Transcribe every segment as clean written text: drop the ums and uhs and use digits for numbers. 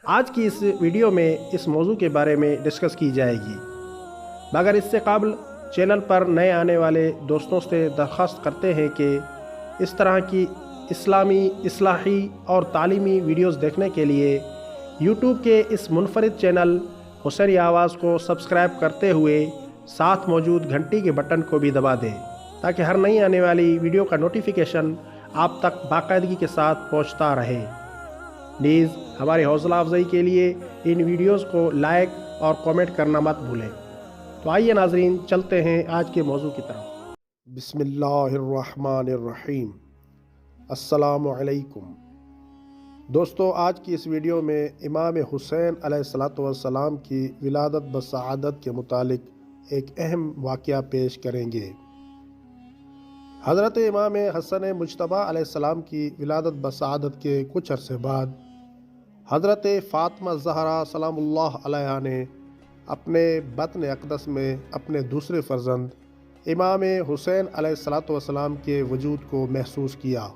آج کی اس ویڈیو میں اس موضوع کے بارے میں ڈسکس کی جائے گی، مگر اس سے قبل چینل پر نئے آنے والے دوستوں سے درخواست کرتے ہیں کہ اس طرح کی اسلامی، اصلاحی اور تعلیمی ویڈیوز دیکھنے کے لیے یوٹیوب کے اس منفرد چینل حسینی آواز کو سبسکرائب کرتے ہوئے ساتھ موجود گھنٹی کے بٹن کو بھی دبا دیں تاکہ ہر نئی آنے والی ویڈیو کا نوٹیفیکیشن آپ تک باقاعدگی کے ساتھ پہنچتا رہے۔ نیز ہماری حوصلہ افزائی کے لیے ان ویڈیوز کو لائک اور کامنٹ کرنا مت بھولیں۔ تو آئیے ناظرین، چلتے ہیں آج کے موضوع کی طرف۔ بسم اللہ الرحمن الرحیم۔ السلام علیکم دوستو، آج کی اس ویڈیو میں امام حسین علیہ السلام کی ولادت بسعادت کے متعلق ایک اہم واقعہ پیش کریں گے۔ حضرت امام حسن مجتبیٰ علیہ السلام کی ولادت بسعادت کے کچھ عرصے بعد حضرت فاطمہ زہرا سلام اللہ علیہا نے اپنے بطن اقدس میں اپنے دوسرے فرزند امام حسین علیہ السلام کے وجود کو محسوس کیا۔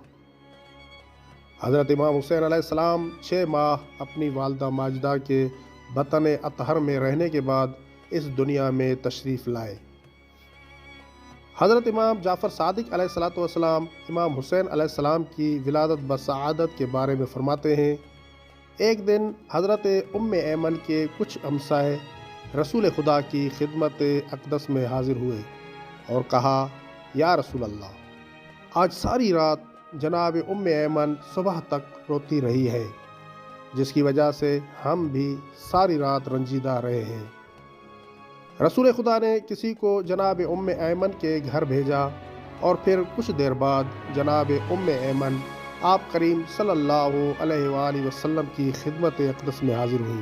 حضرت امام حسین علیہ السلام 6 ماہ اپنی والدہ ماجدہ کے بطن اطہر میں رہنے کے بعد اس دنیا میں تشریف لائے۔ حضرت امام جعفر صادق علیہ السلام امام حسین علیہ السلام کی ولادت بسعادت کے بارے میں فرماتے ہیں، ایک دن حضرت ام ایمن کے کچھ ہمسائے رسول خدا کی خدمت اقدس میں حاضر ہوئے اور کہا، یا رسول اللہ، آج ساری رات جناب ام ایمن صبح تک روتی رہی ہے، جس کی وجہ سے ہم بھی ساری رات رنجیدہ رہے ہیں۔ رسول خدا نے کسی کو جناب ام ایمن کے گھر بھیجا اور پھر کچھ دیر بعد جناب ام ایمن آپ کریم صلی اللہ علیہ وآلہ وسلم کی خدمت اقدس میں حاضر ہوئی۔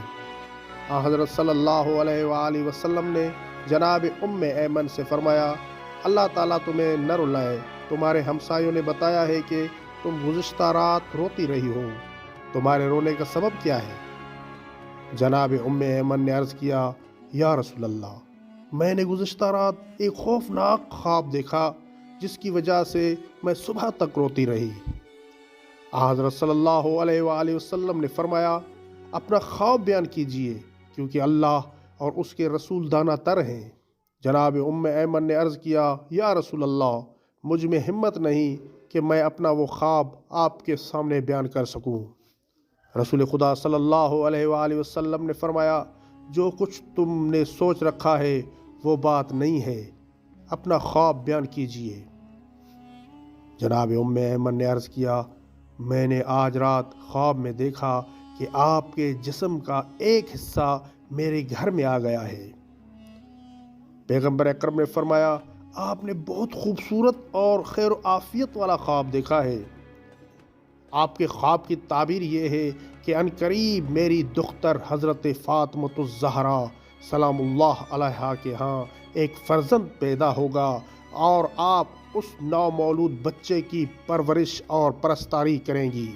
حضرت صلی اللہ علیہ وآلہ وسلم نے جناب ام ایمن سے فرمایا، اللہ تعالیٰ تمہیں نہ رلائے، تمہارے ہمسایوں نے بتایا ہے کہ تم گزشتہ رات روتی رہی ہو، تمہارے رونے کا سبب کیا ہے؟ جناب ام ایمن نے عرض کیا، یا رسول اللہ، میں نے گزشتہ رات ایک خوفناک خواب دیکھا جس کی وجہ سے میں صبح تک روتی رہی۔ حضرت صلی اللہ علیہ وآلہ وسلم نے فرمایا، اپنا خواب بیان کیجئے کیونکہ اللہ اور اس کے رسول دانا تر ہیں۔ جناب ام ایمن نے عرض کیا، یا رسول اللہ، مجھ میں ہمت نہیں کہ میں اپنا وہ خواب آپ کے سامنے بیان کر سکوں۔ رسول خدا صلی اللہ علیہ وآلہ وسلم نے فرمایا، جو کچھ تم نے سوچ رکھا ہے وہ بات نہیں ہے، اپنا خواب بیان کیجئے۔ جناب ام ایمن نے عرض کیا، میں نے آج رات خواب میں دیکھا کہ آپ کے جسم کا ایک حصہ میرے گھر میں آ گیا ہے۔ پیغمبر اکرم نے فرمایا، آپ نے بہت خوبصورت اور خیر و عافیت والا خواب دیکھا ہے۔ آپ کے خواب کی تعبیر یہ ہے کہ عنقریب میری دختر حضرت فاطمۃ الزہرا سلام اللہ علیہا کے ہاں ایک فرزند پیدا ہوگا اور آپ اس نومولود بچے کی پرورش اور پرستاری کریں گی۔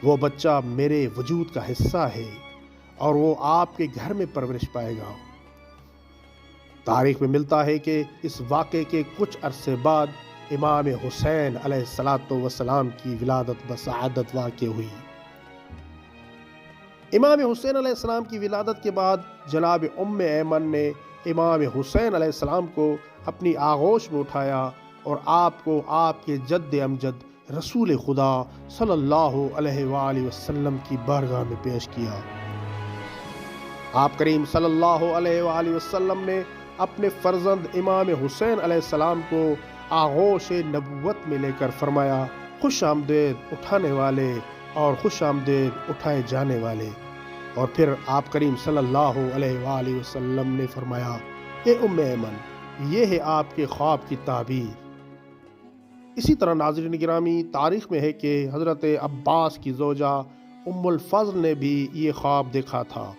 وہ بچہ میرے وجود کا حصہ ہے اور وہ آپ کے گھر میں پرورش پائے گا۔ تاریخ میں ملتا ہے کہ اس واقعے کے کچھ عرصے بعد امام حسین علیہ السلام کی ولادت بسعادت واقع ہوئی۔ امام حسین علیہ السلام کی ولادت کے بعد جناب ام ایمن نے امام حسین علیہ السلام کو اپنی آغوش میں اٹھایا اور آپ کو آپ کے جد امجد رسول خدا صلی اللہ علیہ وآلہ وسلم کی بارگاہ میں پیش کیا۔ آپ کریم صلی اللہ علیہ وآلہ وسلم نے اپنے فرزند امام حسین علیہ السلام کو آغوش نبوت میں لے کر فرمایا، خوش آمدید اٹھانے والے اور خوش آمدید اٹھائے جانے والے۔ اور پھر آپ کریم صلی اللہ علیہ وآلہ وسلم نے فرمایا، اے ام ایمن، یہ ہے آپ کے خواب کی تعبیر۔ اسی طرح ناظرین گرامی، تاریخ میں ہے کہ حضرت عباس کی زوجہ ام الفضل نے بھی یہ خواب دیکھا تھا۔